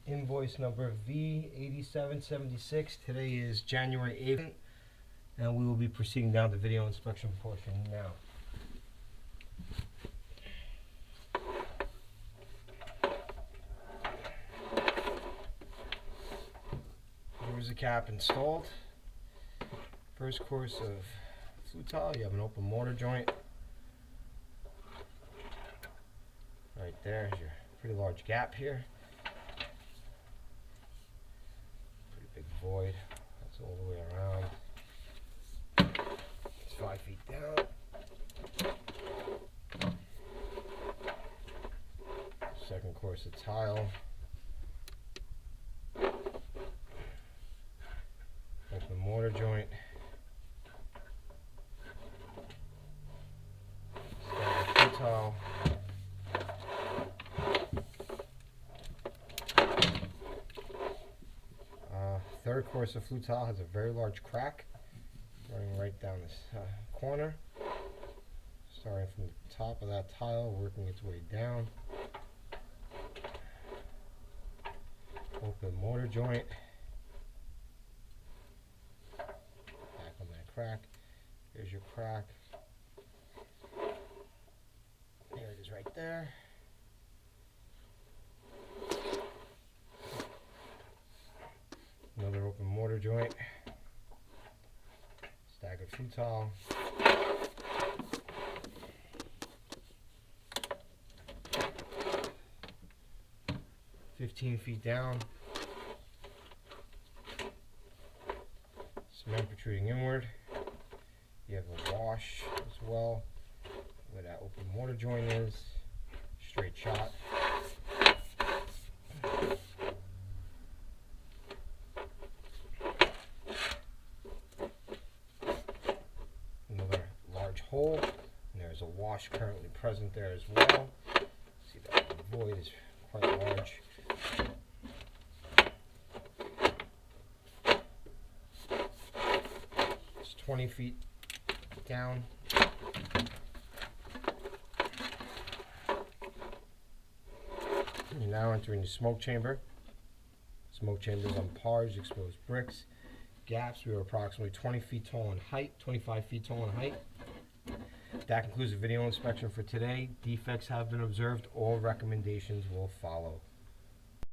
invoice number V8776. Today is January 8th, and we will be proceeding down the video inspection portion now. Here's the cap installed. First course of flue tile, you have an open mortar joint. Right there's your pretty large gap here. Pretty big void. That's all the way around. It's 5 feet down. Second course of tile. Open mortar joint. Standard flue tile. Third course of flue tile has a very large crack running right down this corner. Starting from the top of that tile, working its way down. Open mortar joint. Back on that crack. Here's your crack. There it is right there. Another open mortar joint. Staggered flue tile. "15 feet down. Cement protruding inward. You have a wash as well where that open mortar joint is. Straight shot. Another large hole, and there's a wash currently present there as well. See that the void is quite large. It's 20 feet down. You're now entering the smoke chamber. Smoke chambers on pars, exposed bricks. Gaps, we are approximately 20 feet tall in height, 25 feet tall in height. That concludes the video inspection for today. Defects have been observed. All recommendations will follow.